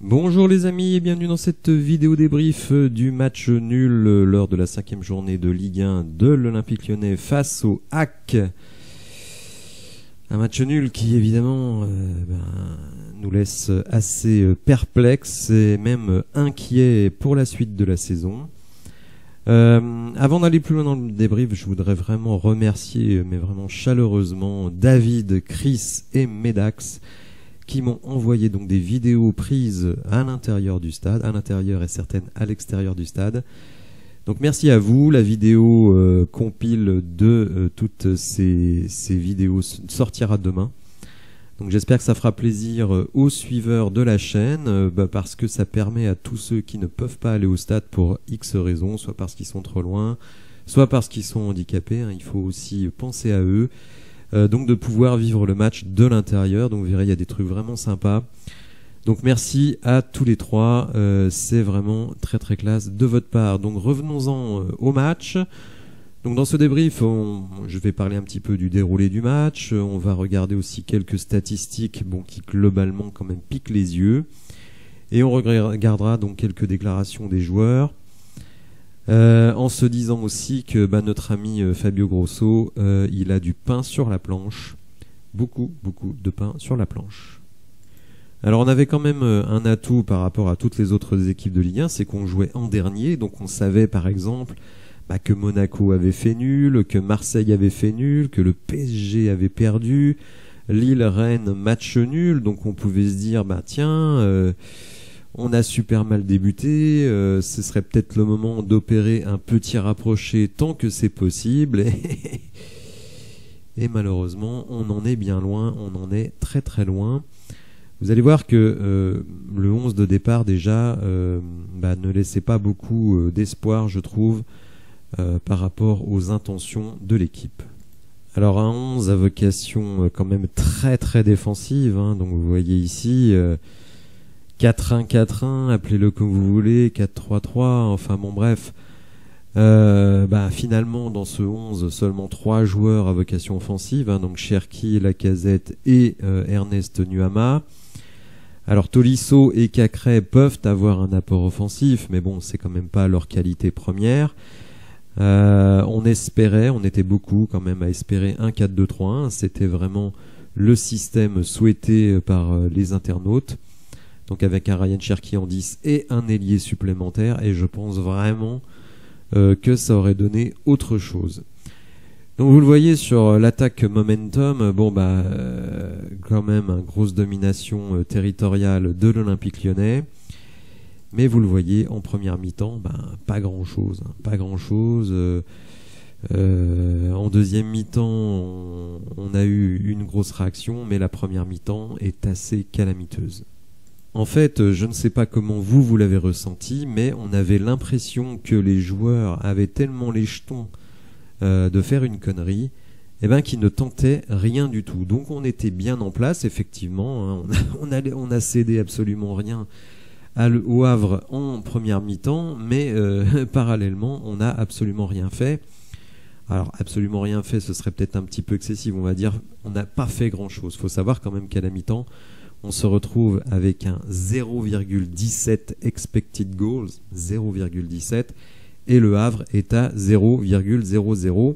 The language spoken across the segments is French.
Bonjour les amis et bienvenue dans cette vidéo débrief du match nul lors de la 5e journée de Ligue 1 de l'Olympique Lyonnais face au HAC. Un match nul qui évidemment nous laisse assez perplexes et même inquiets pour la suite de la saison. Avant d'aller plus loin dans le débrief, je voudrais vraiment remercier, mais vraiment chaleureusement, David, Chris et Medax qui m'ont envoyé donc des vidéos prises à l'intérieur du stade, à l'intérieur et certaines à l'extérieur du stade. Donc merci à vous. La vidéo compile de toutes ces vidéos sortira demain. Donc j'espère que ça fera plaisir aux suiveurs de la chaîne, parce que ça permet à tous ceux qui ne peuvent pas aller au stade pour X raisons, soit parce qu'ils sont trop loin, soit parce qu'ils sont handicapés, hein, il faut aussi penser à eux. Donc de pouvoir vivre le match de l'intérieur. Donc vous verrez, il y a des trucs vraiment sympas. Donc merci à tous les trois, c'est vraiment très très classe de votre part. Donc revenons-en au match. Donc dans ce débrief, je vais parler un petit peu du déroulé du match. On va regarder aussi quelques statistiques qui globalement quand même piquent les yeux. Et on regardera donc quelques déclarations des joueurs. En se disant aussi que notre ami Fabio Grosso, il a du pain sur la planche. Beaucoup de pain sur la planche. Alors on avait quand même un atout par rapport à toutes les autres équipes de Ligue 1, c'est qu'on jouait en dernier. Donc on savait par exemple que Monaco avait fait nul, que Marseille avait fait nul, que le PSG avait perdu, Lille-Rennes match nul. Donc on pouvait se dire tiens... on a super mal débuté, ce serait peut-être le moment d'opérer un petit rapproché tant que c'est possible. Et malheureusement, on en est bien loin, on en est très très loin. Vous allez voir que le 11 de départ déjà ne laissait pas beaucoup d'espoir, je trouve, par rapport aux intentions de l'équipe. Alors un 11 à vocation quand même très très défensive, hein, donc vous voyez ici... 4-1-4-1, appelez-le comme vous voulez, 4-3-3, enfin bon bref. Finalement dans ce 11, seulement 3 joueurs à vocation offensive, hein, donc Cherki, Lacazette et Ernest Nuama. Alors Tolisso et Cacré peuvent avoir un apport offensif, mais bon, c'est quand même pas leur qualité première. On espérait, on était beaucoup quand même à espérer un 4-2-3-1, c'était vraiment le système souhaité par les internautes. Donc avec un Ryan Cherki en 10 et un ailier supplémentaire. Et je pense vraiment que ça aurait donné autre chose. Donc vous le voyez sur l'attaque momentum. Quand même une grosse domination territoriale de l'Olympique Lyonnais. Mais vous le voyez en première mi-temps, pas grand-chose. Hein, pas grand-chose. En deuxième mi-temps, on a eu une grosse réaction. Mais la première mi-temps est assez calamiteuse. En fait, je ne sais pas comment vous l'avez ressenti, mais on avait l'impression que les joueurs avaient tellement les jetons de faire une connerie, qu'ils ne tentaient rien du tout. Donc on était bien en place, effectivement, hein, on a cédé absolument rien au Havre en première mi-temps, mais parallèlement, on n'a absolument rien fait. Alors absolument rien fait, ce serait peut-être un petit peu excessif, on va dire, on n'a pas fait grand-chose. Il faut savoir quand même qu'à la mi-temps, on se retrouve avec un 0,17 expected goals, 0,17, et le Havre est à 0,00.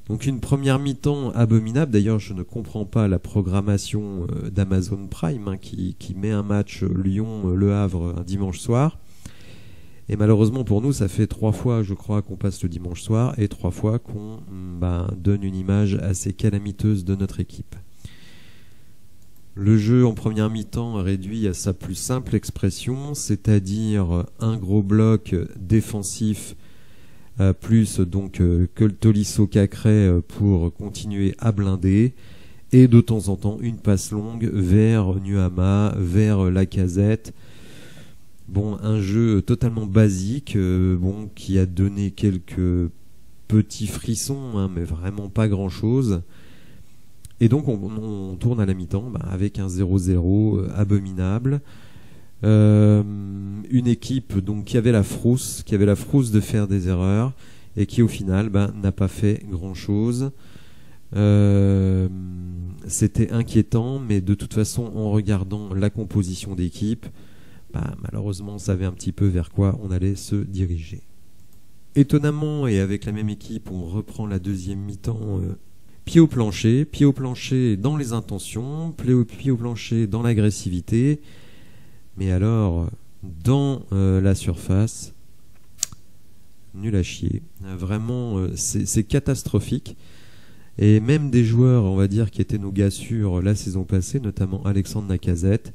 Donc une première mi-temps abominable. D'ailleurs, je ne comprends pas la programmation d'Amazon Prime, hein, qui met un match Lyon-Le Havre un dimanche soir. Et malheureusement pour nous, ça fait 3 fois, je crois, qu'on passe le dimanche soir et 3 fois qu'on donne une image assez calamiteuse de notre équipe. Le jeu en première mi-temps réduit à sa plus simple expression, c'est-à-dire un gros bloc défensif plus donc que le Tolisso Cacré pour continuer à blinder, et de temps en temps une passe longue vers Nuama, vers Lacazette. Bon, un jeu totalement basique, qui a donné quelques petits frissons, hein, mais vraiment pas grand-chose. Et donc on tourne à la mi-temps avec un 0-0 abominable. Une équipe donc qui avait la frousse de faire des erreurs et qui au final n'a pas fait grand-chose. C'était inquiétant, mais de toute façon en regardant la composition d'équipe, malheureusement on savait un petit peu vers quoi on allait se diriger. Étonnamment, et avec la même équipe, on reprend la deuxième mi-temps pied au plancher dans les intentions, pied au plancher dans l'agressivité, mais alors dans la surface, nul à chier. Vraiment, c'est catastrophique. Et même des joueurs, on va dire, qui étaient nos gars sûrs la saison passée, notamment Alexandre Lacazette,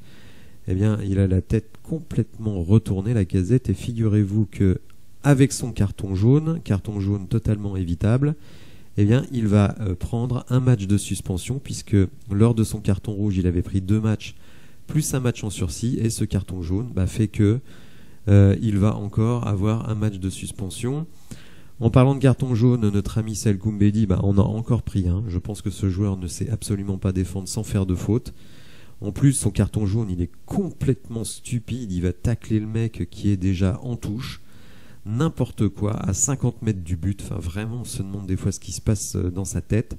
eh bien, il a la tête complètement retournée, Lacazette, et figurez-vous que avec son carton jaune totalement évitable, eh bien, il va prendre un match de suspension, puisque lors de son carton rouge, il avait pris 2 matchs, plus un match en sursis, et ce carton jaune fait que il va encore avoir un match de suspension. En parlant de carton jaune, notre ami Sel Koumbedi, on a encore pris un. Je pense que ce joueur ne sait absolument pas défendre sans faire de faute. En plus, son carton jaune, il est complètement stupide. Il va tacler le mec qui est déjà en touche. N'importe quoi, à 50 mètres du but. Enfin, vraiment, on se demande des fois ce qui se passe dans sa tête.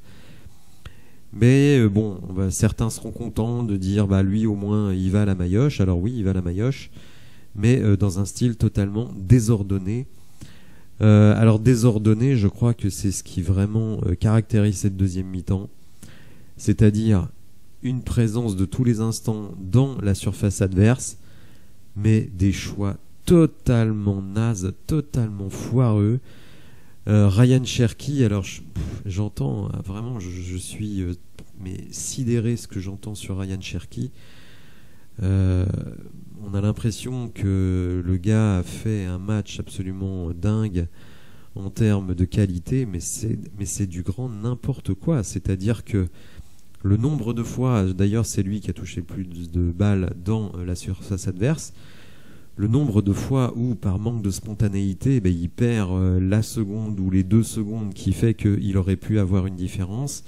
Mais bon, certains seront contents de dire, lui au moins, il va à la maillotche. Alors oui, il va à la maillotche, mais dans un style totalement désordonné. Alors désordonné, je crois que c'est ce qui vraiment caractérise cette deuxième mi-temps. C'est-à-dire une présence de tous les instants dans la surface adverse, mais des choix totalement nazes, totalement foireux. Ryan Cherki, alors j'entends vraiment, je suis mais sidéré ce que j'entends sur Ryan Cherki. On a l'impression que le gars a fait un match absolument dingue en termes de qualité, mais c'est du grand n'importe quoi. C'est-à-dire que le nombre de fois, d'ailleurs c'est lui qui a touché le plus de balles dans la surface adverse, le nombre de fois où par manque de spontanéité il perd la seconde ou les 2 secondes qui fait qu'il aurait pu avoir une différence.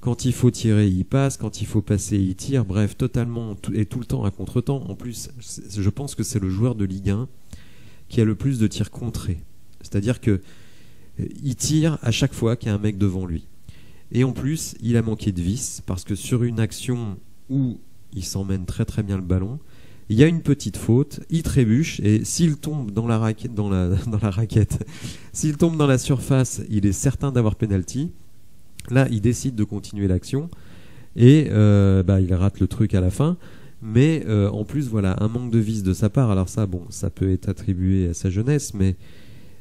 Quand il faut tirer, il passe. Quand il faut passer, il tire. Bref, totalement et tout le temps à contre-temps. En plus, je pense que c'est le joueur de Ligue 1 qui a le plus de tirs contrés. C'est-à-dire que il tire à chaque fois qu'il y a un mec devant lui. Et en plus, il a manqué de vis parce que sur une action où il s'emmène très très bien le ballon, il y a une petite faute, il trébuche et s'il tombe dans la raquette, s'il tombe dans la surface, il est certain d'avoir penalty. Là, il décide de continuer l'action et il rate le truc à la fin. Mais en plus, voilà, un manque de vis de sa part. Alors ça, ça peut être attribué à sa jeunesse, mais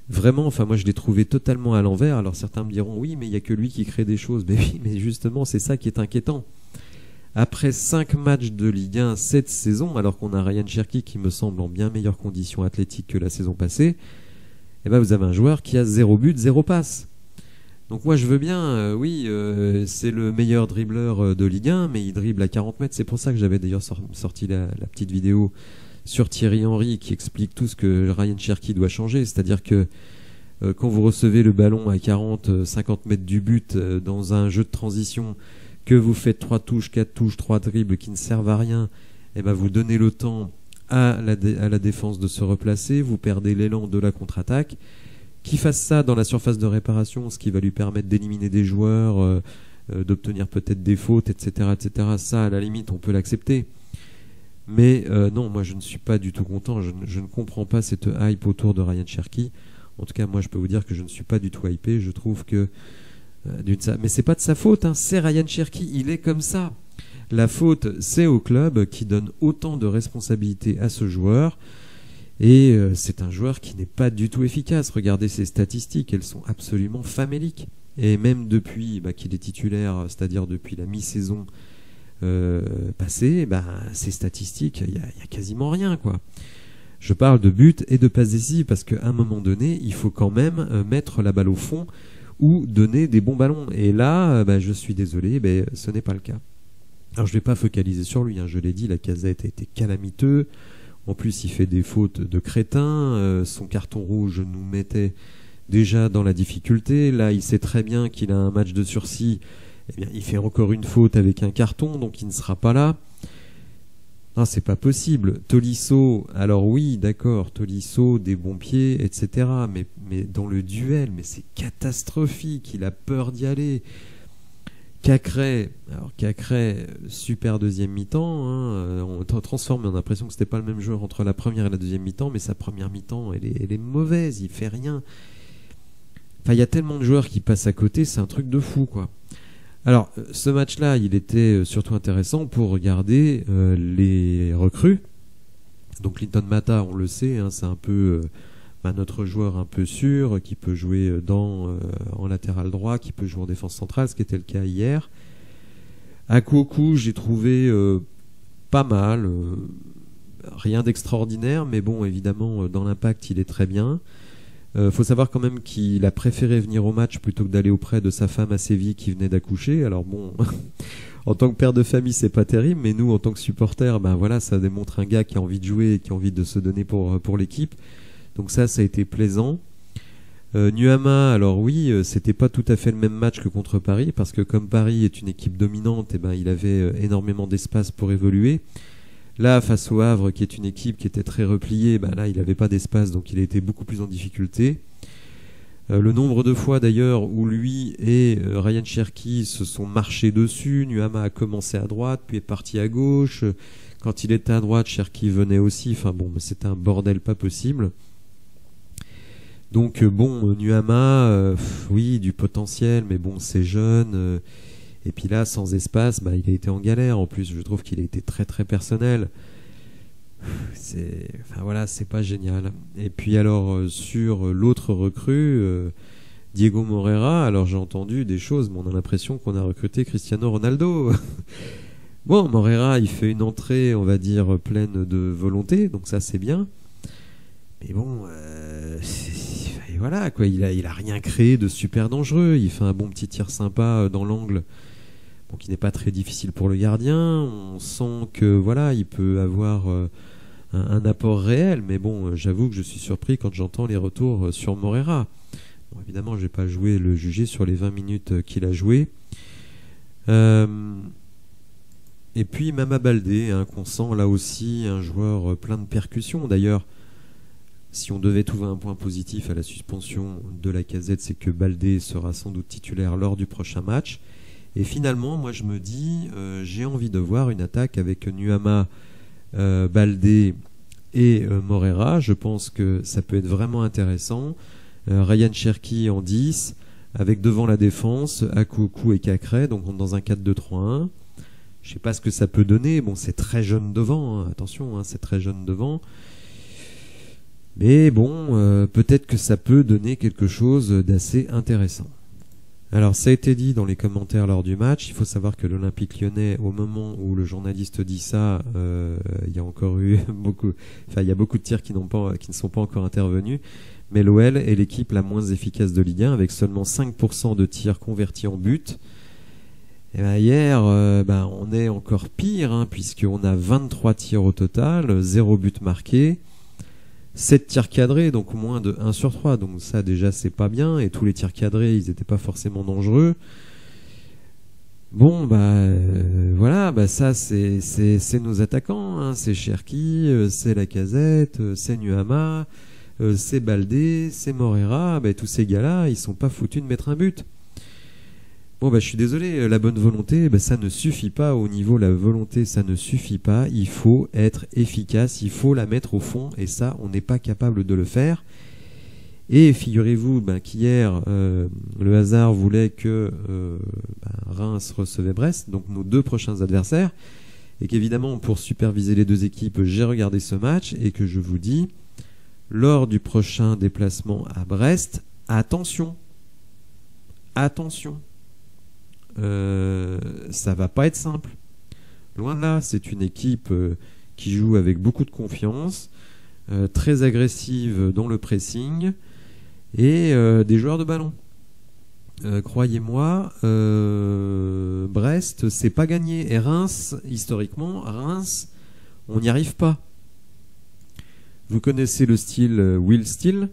vraiment, moi, je l'ai trouvé totalement à l'envers. Alors certains me diront, oui, mais il n'y a que lui qui crée des choses. Mais oui, mais justement, c'est ça qui est inquiétant. Après 5 matchs de Ligue 1 cette saison, alors qu'on a Ryan Cherki qui me semble en bien meilleures conditions athlétiques que la saison passée, vous avez un joueur qui a 0 but, 0 passe. Donc moi je veux bien, c'est le meilleur dribbleur de Ligue 1, mais il dribble à 40 mètres. C'est pour ça que j'avais d'ailleurs sorti la petite vidéo sur Thierry Henry qui explique tout ce que Ryan Cherki doit changer. C'est-à-dire que quand vous recevez le ballon à 40-50 mètres du but dans un jeu de transition, que vous faites 3 touches, 4 touches, 3 dribbles qui ne servent à rien, vous donnez le temps à la défense de se replacer, vous perdez l'élan de la contre-attaque. Qu'il fasse ça dans la surface de réparation, ce qui va lui permettre d'éliminer des joueurs, d'obtenir peut-être des fautes, etc., etc. Ça, à la limite, on peut l'accepter. Mais non, moi, je ne suis pas du tout content. Je ne comprends pas cette hype autour de Ryan Cherki. En tout cas, moi, je peux vous dire que je ne suis pas du tout hypé. Je trouve que... mais c'est pas de sa faute, c'est Ryan Cherki. Il est comme ça. La faute, c'est au club qui donne autant de responsabilités à ce joueur. Et c'est un joueur qui n'est pas du tout efficace. Regardez ses statistiques, elles sont absolument faméliques. Et même depuis qu'il est titulaire, c'est-à-dire depuis la mi-saison passée, ses statistiques, il y a quasiment rien, quoi. Je parle de but et de passes décisives parce qu'à un moment donné, il faut quand même mettre la balle au fond ou donner des bons ballons. Et là, je suis désolé, ce n'est pas le cas. Alors je ne vais pas focaliser sur lui, je l'ai dit, Lacazette a été calamiteux. En plus, il fait des fautes de crétin. Son carton rouge nous mettait déjà dans la difficulté. Là, il sait très bien qu'il a un match de sursis. Il fait encore une faute avec un carton, donc il ne sera pas là. Non, c'est pas possible. Tolisso, alors oui, d'accord, Tolisso, des bons pieds, etc. Mais dans le duel, mais c'est catastrophique. Il a peur d'y aller. Cacré, alors Cacré, super deuxième mi-temps, hein, on transforme, on a l'impression que c'était pas le même joueur entre la première et la deuxième mi-temps, mais sa première mi-temps, elle est mauvaise, il fait rien. Enfin, il y a tellement de joueurs qui passent à côté, c'est un truc de fou, quoi. Alors, ce match-là, il était surtout intéressant pour regarder les recrues. Donc, Clinton Mata, on le sait, hein, c'est un peu notre joueur un peu sûr, qui peut jouer en latéral droit, qui peut jouer en défense centrale, ce qui était le cas hier. Akuoku, j'ai trouvé pas mal, rien d'extraordinaire, mais bon, évidemment, dans l'impact, il est très bien. Faut savoir quand même qu'il a préféré venir au match plutôt que d'aller auprès de sa femme à Séville qui venait d'accoucher. Alors bon, en tant que père de famille, c'est pas terrible, mais nous, en tant que supporters, ben voilà, ça démontre un gars qui a envie de jouer et qui a envie de se donner pour l'équipe. Donc ça a été plaisant. Nuama, alors oui, c'était pas tout à fait le même match que contre Paris, parce que comme Paris est une équipe dominante, et ben il avait énormément d'espace pour évoluer. Là, face au Havre, qui est une équipe qui était très repliée, ben là, il n'avait pas d'espace, donc il a été beaucoup plus en difficulté. Le nombre de fois, d'ailleurs, où lui et Ryan Cherki se sont marchés dessus, Nuama a commencé à droite, puis est parti à gauche. Quand il était à droite, Cherki venait aussi. Enfin bon, c'était un bordel pas possible. Donc bon, Nuama, oui, du potentiel, mais bon, c'est jeune. Et puis là, sans espace, bah, il a été en galère. En plus, je trouve qu'il a été très très personnel. Enfin voilà, c'est pas génial. Et puis alors, sur l'autre recrue, Diego Moreira, alors j'ai entendu des choses, mais on a l'impression qu'on a recruté Cristiano Ronaldo. Bon, Moreira, il fait une entrée, on va dire, pleine de volonté, donc ça c'est bien. Mais bon, et voilà, quoi, il a rien créé de super dangereux. Il fait un bon petit tir sympa dans l'angle. Bon, qui n'est pas très difficile pour le gardien. On sent que voilà, il peut avoir un apport réel, mais bon, j'avoue que je suis surpris quand j'entends les retours sur Moreira. Bon, évidemment, je vais pas le juger sur les 20 minutes qu'il a joué. Et puis Mama Baldé, hein, qu'on sent là aussi un joueur plein de percussions. D'ailleurs, si on devait trouver un point positif à la suspension de Lacazette, c'est que Baldé sera sans doute titulaire lors du prochain match. Et finalement, moi je me dis, j'ai envie de voir une attaque avec Nuama, Baldé et Moreira. Je pense que ça peut être vraiment intéressant. Ryan Cherki en 10, avec devant la défense, Akuoku et Cacré, donc dans un 4-2-3-1. Je sais pas ce que ça peut donner. Bon, c'est très jeune devant, hein. Attention, hein, c'est très jeune devant. Mais bon, peut-être que ça peut donner quelque chose d'assez intéressant. Alors ça a été dit dans les commentaires lors du match, il faut savoir que l'Olympique Lyonnais, au moment où le journaliste dit ça, il y a encore eu beaucoup de tirs qui ne sont pas encore intervenus, mais l'OL est l'équipe la moins efficace de Ligue 1 avec seulement 5% de tirs convertis en but. Et ben hier, on est encore pire, hein, puisqu'on a 23 tirs au total, 0 but marqué. 7 tirs cadrés, donc moins de 1 sur 3, donc ça déjà c'est pas bien, et tous les tirs cadrés ils étaient pas forcément dangereux. Bon voilà, ça c'est nos attaquants, hein. C'est Cherki, c'est Lacazette, c'est Nuama, c'est Baldé, c'est Moreira, tous ces gars-là ils sont pas foutus de mettre un but. Bon je suis désolé, la bonne volonté, ça ne suffit pas au niveau, la volonté ça ne suffit pas, il faut être efficace, il faut la mettre au fond, et ça on n'est pas capable de le faire. Et figurez-vous qu'hier le hasard voulait que Reims recevait Brest, donc nos deux prochains adversaires, et qu'évidemment pour superviser les deux équipes j'ai regardé ce match, et que je vous dis, lors du prochain déplacement à Brest, attention, ça va pas être simple. Loin de là, c'est une équipe qui joue avec beaucoup de confiance, très agressive dans le pressing, et des joueurs de ballon. Croyez-moi, Brest, c'est pas gagné. Et Reims, historiquement, on n'y arrive pas. Vous connaissez le style Will Steele,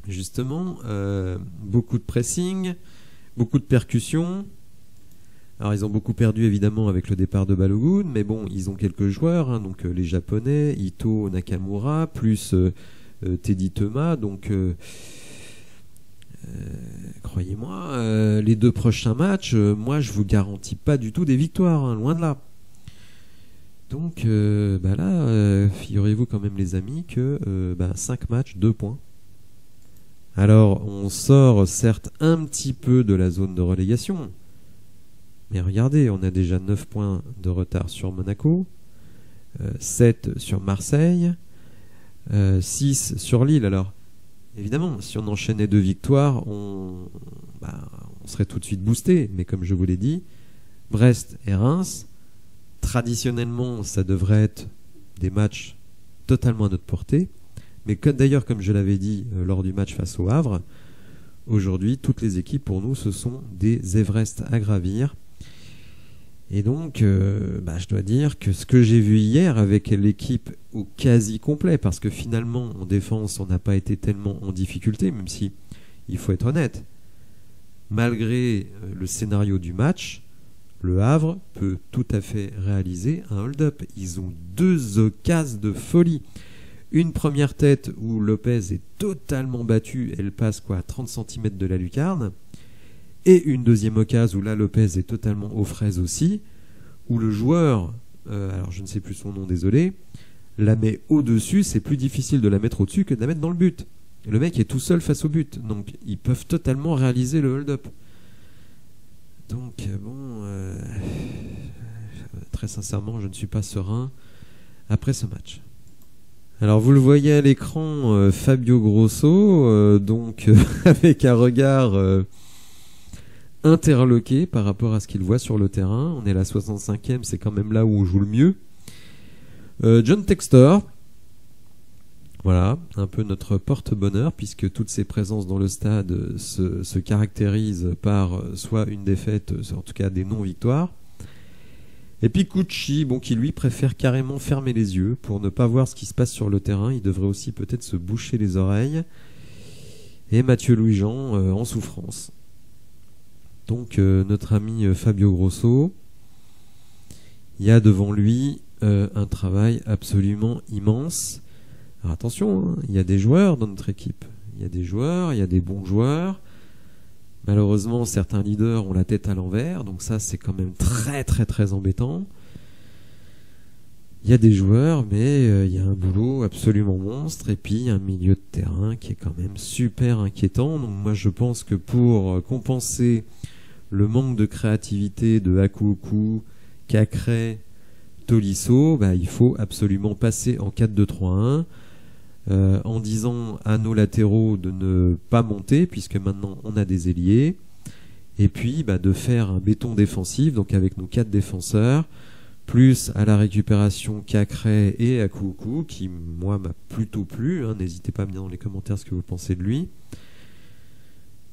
justement, beaucoup de pressing, beaucoup de percussions. Alors ils ont beaucoup perdu évidemment avec le départ de Balogun, mais bon, ils ont quelques joueurs, hein, donc les Japonais, Ito Nakamura, plus Teddy Thomas, donc croyez-moi, les 2 prochains matchs, moi je vous garantis pas du tout des victoires, hein, loin de là. Donc là, figurez-vous quand même les amis que 5 matchs, 2 points. Alors on sort certes un petit peu de la zone de relégation, mais regardez, on a déjà 9 points de retard sur Monaco, 7 sur Marseille, 6 sur Lille. Alors évidemment, si on enchaînait 2 victoires, on serait tout de suite boosté. Mais comme je vous l'ai dit, Brest et Reims, traditionnellement, ça devrait être des matchs totalement à notre portée. Mais d'ailleurs, comme je l'avais dit lors du match face au Havre, aujourd'hui, toutes les équipes pour nous, ce sont des Everest à gravir. Et donc, je dois dire que ce que j'ai vu hier avec l'équipe au quasi complet, parce que finalement, en défense, on n'a pas été tellement en difficulté, même si, il faut être honnête, malgré le scénario du match, le Havre peut tout à fait réaliser un hold-up. Ils ont 2 occasions de folie. Une première tête où Lopez est totalement battu, elle passe à 30 cm de la lucarne. Et une deuxième occasion où là Lopez est totalement aux fraises aussi, où le joueur, alors je ne sais plus son nom, désolé, la met au-dessus. C'est plus difficile de la mettre au-dessus que de la mettre dans le but. Le mec est tout seul face au but, donc ils peuvent totalement réaliser le hold-up. Donc très sincèrement, je ne suis pas serein après ce match. Alors vous le voyez à l'écran, Fabio Grosso, avec un regard interloqué par rapport à ce qu'il voit sur le terrain. On est la 65e, c'est quand même là où on joue le mieux. John Textor, voilà, un peu notre porte-bonheur, puisque toutes ses présences dans le stade se caractérisent par soit une défaite, en tout cas des non-victoires. Et puis Cucci, qui lui préfère carrément fermer les yeux pour ne pas voir ce qui se passe sur le terrain. Il devrait aussi peut-être se boucher les oreilles. Et Mathieu Louis-Jean en souffrance. Donc notre ami Fabio Grosso, il y a devant lui un travail absolument immense. Alors attention, il y a des joueurs dans notre équipe. Il y a des joueurs, il y a des bons joueurs. Malheureusement, certains leaders ont la tête à l'envers, donc ça c'est quand même très très très embêtant. Il y a des joueurs, mais il y a un boulot absolument monstre, et puis un milieu de terrain qui est quand même super inquiétant. Donc moi je pense que pour compenser le manque de créativité de Akuoku, Cacré, Tolisso, il faut absolument passer en 4-2-3-1. En disant à nos latéraux de ne pas monter, puisque maintenant on a des ailiers, et puis de faire un béton défensif, donc avec nos 4 défenseurs, plus à la récupération Cacré et Akuoku, qui moi m'a plutôt plu, n'hésitez pas à me dire dans les commentaires ce que vous pensez de lui.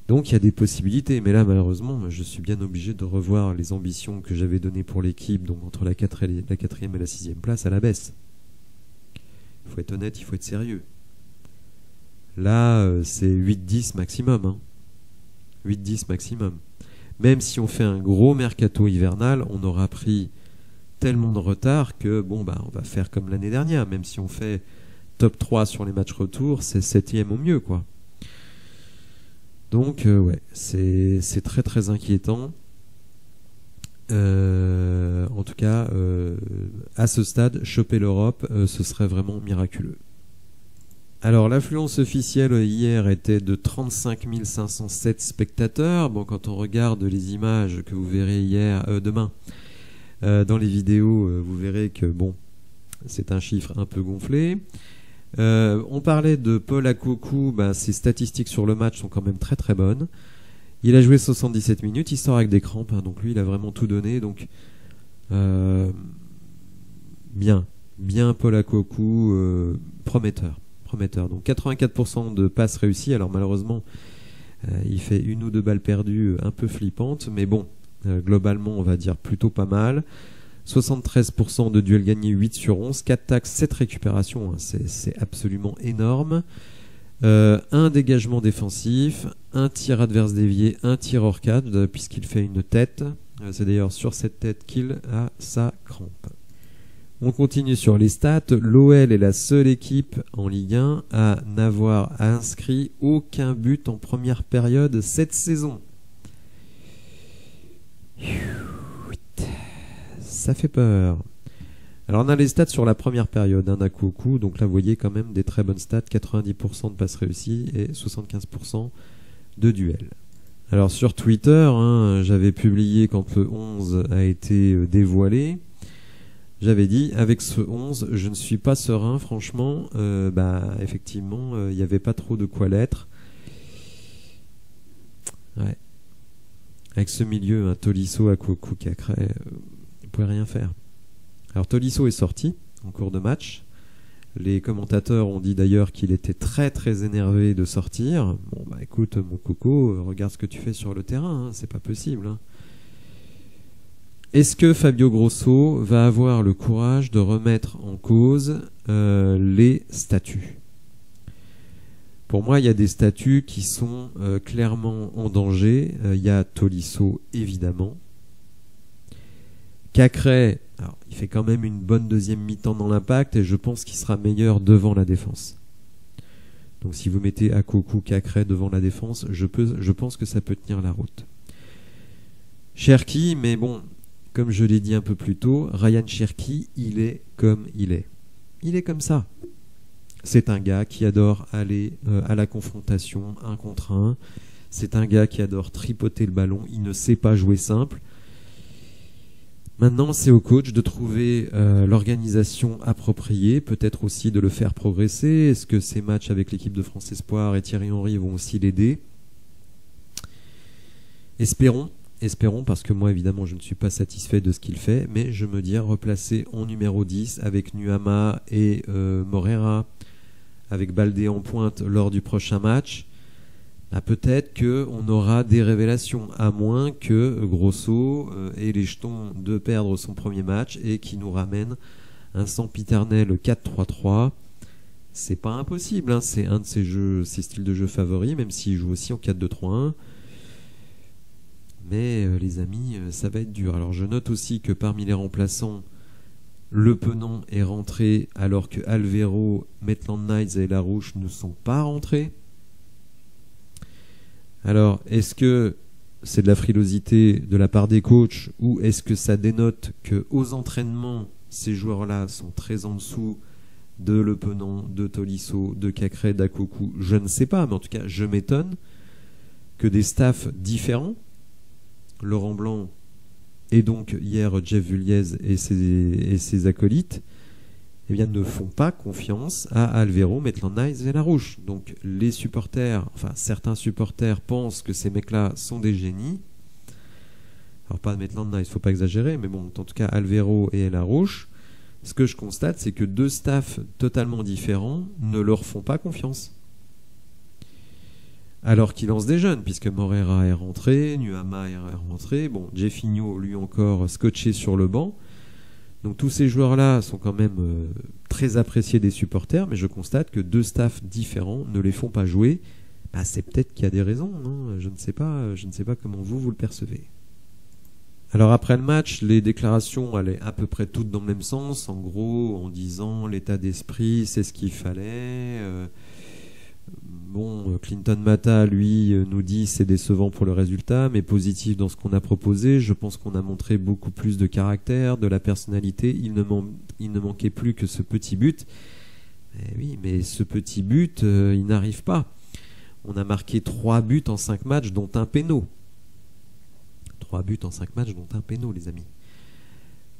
Donc il y a des possibilités, mais là malheureusement je suis bien obligé de revoir les ambitions que j'avais données pour l'équipe, donc entre la 4e et la 6e place, à la baisse. Il faut être honnête, il faut être sérieux. Là, c'est 8-10 maximum. 8-10 maximum. Même si on fait un gros mercato hivernal, on aura pris tellement de retard que, on va faire comme l'année dernière. Même si on fait top 3 sur les matchs retour, c'est 7e au mieux, quoi. Donc, ouais, c'est très très inquiétant. En tout cas, à ce stade, choper l'Europe, ce serait vraiment miraculeux. Alors, l'affluence officielle hier était de 35 507 spectateurs. Quand on regarde les images que vous verrez demain dans les vidéos, vous verrez que c'est un chiffre un peu gonflé. On parlait de Paul Akuoku, ses statistiques sur le match sont quand même très très bonnes. Il a joué 77 minutes, il sort avec des crampes, donc lui il a vraiment tout donné. Donc bien Paul Akuoku, prometteur. Donc 84% de passes réussies. Alors malheureusement il fait 1 ou 2 balles perdues un peu flippantes, mais globalement on va dire plutôt pas mal. 73% de duels gagnés, 8 sur 11, 4 tacles, 7 récupérations, c'est absolument énorme. Un dégagement défensif, un tir adverse dévié, un tir hors cadre, puisqu'il fait une tête. C'est d'ailleurs sur cette tête qu'il a sa crampe. On continue sur les stats. L'OL est la seule équipe en Ligue 1 à n'avoir inscrit aucun but en première période cette saison. Ça fait peur. Alors on a les stats sur la première période d'un coup au coup. Donc là vous voyez quand même des très bonnes stats. 90% de passes réussies et 75% de duels. Alors sur Twitter, j'avais publié quand le 11 a été dévoilé. J'avais dit, avec ce 11, je ne suis pas serein, franchement. Effectivement, il n'y avait pas trop de quoi l'être. Ouais. Avec ce milieu, Tolisso, Akpogbu, Cacré, vous pouvez rien faire. Alors Tolisso est sorti en cours de match. Les commentateurs ont dit d'ailleurs qu'il était très très énervé de sortir. Bon bah écoute mon coco, regarde ce que tu fais sur le terrain, c'est pas possible. Est-ce que Fabio Grosso va avoir le courage de remettre en cause les statuts? Pour moi, il y a des statuts qui sont clairement en danger. Il y a Tolisso, évidemment. Cacré, alors, il fait quand même une bonne deuxième mi-temps dans l'Impact et je pense qu'il sera meilleur devant la défense. Donc si vous mettez Akpogbu, Cacré devant la défense, je pense que ça peut tenir la route. Cherki, mais bon, comme je l'ai dit un peu plus tôt, Ryan Cherki, il est comme il est. Il est comme ça. C'est un gars qui adore aller à la confrontation 1 contre 1. C'est un gars qui adore tripoter le ballon. Il ne sait pas jouer simple. Maintenant, c'est au coach de trouver l'organisation appropriée, peut-être aussi de le faire progresser. Est-ce que ces matchs avec l'équipe de France Espoir et Thierry Henry vont aussi l'aider? Espérons, parce que moi, évidemment, je ne suis pas satisfait de ce qu'il fait, mais je me dis replacer en numéro 10 avec Nuama et Morera, avec Baldé en pointe lors du prochain match. Peut-être qu'on aura des révélations, à moins que Grosso ait les jetons de perdre son premier match et qui nous ramène un sempiternel 4-3-3. C'est pas impossible, c'est un de ses styles de jeu favoris, même s'il joue aussi en 4-2-3-1. Mais les amis, ça va être dur. Alors je note aussi que parmi les remplaçants, Le Penant est rentré alors que Alvero, Maitland Niles et Larouche ne sont pas rentrés. Alors, est-ce que c'est de la frilosité de la part des coachs ou est-ce que ça dénote qu'aux entraînements, ces joueurs-là sont très en dessous de Le Penant, de Tolisso, de Cacré, d'Akpogbu? Je ne sais pas, mais en tout cas, je m'étonne que des staffs différents, Laurent Blanc et donc hier Jeff Vulliez et ses acolytes, eh bien, ne font pas confiance à Alvero, Maitland Niles et Larouche. Donc les supporters, enfin certains supporters pensent que ces mecs-là sont des génies. Alors pas Maitland Niles, il ne faut pas exagérer, mais bon, en tout cas Alvero et Larouche, ce que je constate, c'est que deux staffs totalement différents ne leur font pas confiance. Alors qu'ils lancent des jeunes, puisque Morera est rentré, Nuama est rentré, bon, Jeffinho, lui encore, scotché sur le banc. Donc tous ces joueurs-là sont quand même très appréciés des supporters, mais je constate que deux staffs différents ne les font pas jouer. C'est peut-être qu'il y a des raisons, non ? Je ne sais pas comment vous le percevez. Alors après le match, les déclarations allaient à peu près toutes dans le même sens, en gros en disant l'état d'esprit, c'est ce qu'il fallait. Clinton Mata, lui, nous dit c'est décevant pour le résultat, mais positif dans ce qu'on a proposé. Je pense qu'on a montré beaucoup plus de caractère, de la personnalité. Il ne manquait plus que ce petit but. Oui, mais ce petit but, il n'arrive pas. On a marqué 3 buts en 5 matchs, dont un péno. 3 buts en 5 matchs, dont un péno, les amis.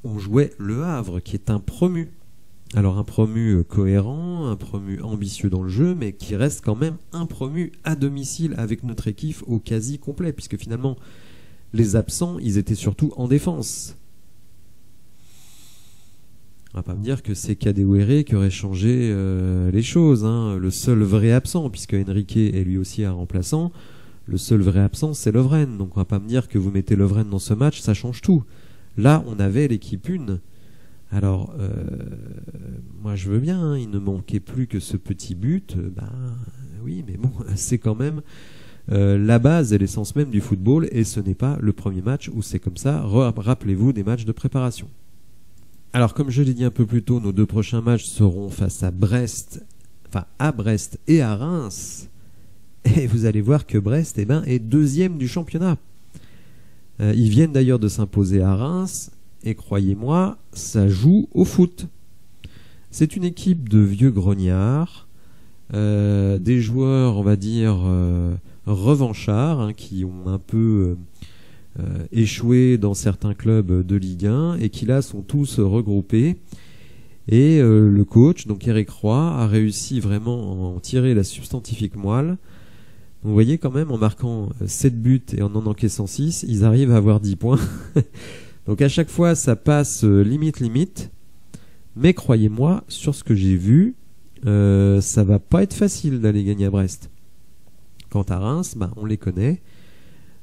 On jouait Le Havre, qui est un promu. Alors un promu cohérent, un promu ambitieux dans le jeu, mais qui reste quand même un promu à domicile avec notre équipe au quasi complet, puisque finalement les absents, ils étaient surtout en défense. On va pas me dire que c'est Kadewere qui aurait changé les choses, Le seul vrai absent, puisque Enrique est lui aussi un remplaçant, le seul vrai absent c'est Lovren. Donc on va pas me dire que vous mettez Lovren dans ce match, ça change tout. Là on avait l'équipe une. Alors, moi je veux bien, il ne manquait plus que ce petit but, oui, mais bon, c'est quand même la base et l'essence même du football, et ce n'est pas le premier match où c'est comme ça. Rappelez-vous des matchs de préparation. Alors, comme je l'ai dit un peu plus tôt, nos 2 prochains matchs seront face à Brest, enfin à Brest et à Reims. Et vous allez voir que Brest, est 2e du championnat. Ils viennent d'ailleurs de s'imposer à Reims. Et croyez-moi, ça joue au foot. C'est une équipe de vieux grognards, des joueurs, on va dire, revanchards, hein, qui ont un peu échoué dans certains clubs de Ligue 1 et qui là sont tous regroupés. Et le coach, donc Eric Roy, a réussi vraiment à en tirer la substantifique moelle. Donc, vous voyez quand même, en marquant 7 buts et en encaissant 6, ils arrivent à avoir 10 points. Donc à chaque fois, ça passe limite. Mais croyez-moi, sur ce que j'ai vu, ça va pas être facile d'aller gagner à Brest. Quant à Reims, on les connaît.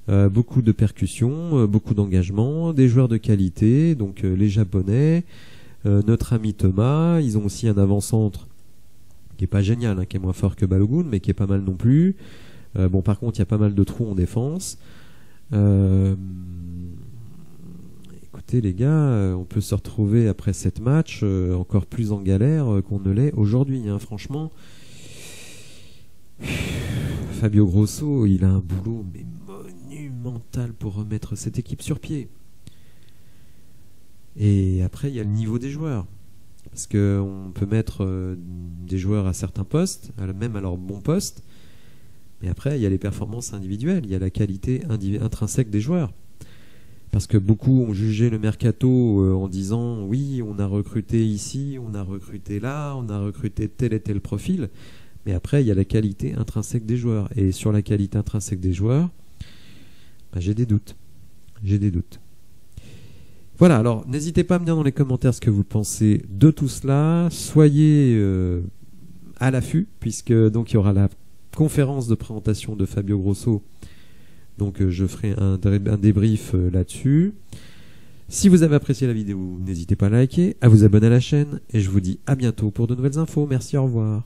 Beaucoup de percussions, beaucoup d'engagement, des joueurs de qualité, donc les Japonais, notre ami Thomas. Ils ont aussi un avant-centre qui est pas génial, hein, qui est moins fort que Balogun, mais qui est pas mal non plus. Bon, par contre, il y a pas mal de trous en défense. Écoutez les gars, on peut se retrouver après 7 matchs encore plus en galère qu'on ne l'est aujourd'hui, hein, franchement. Fabio Grosso, il a un boulot mais monumental pour remettre cette équipe sur pied. Et après, il y a le niveau des joueurs. Parce qu'on peut mettre des joueurs à certains postes, même à leur bon poste. Mais après, il y a les performances individuelles, il y a la qualité intrinsèque des joueurs. Parce que beaucoup ont jugé le mercato en disant oui, on a recruté ici, on a recruté là, on a recruté tel et tel profil. Mais après, il y a la qualité intrinsèque des joueurs. Et sur la qualité intrinsèque des joueurs, j'ai des doutes. Voilà, alors n'hésitez pas à me dire dans les commentaires ce que vous pensez de tout cela. Soyez à l'affût, puisque donc il y aura la conférence de présentation de Fabio Grosso. Donc je ferai un débrief là-dessus. Si vous avez apprécié la vidéo, n'hésitez pas à liker, à vous abonner à la chaîne, et je vous dis à bientôt pour de nouvelles infos. Merci, au revoir.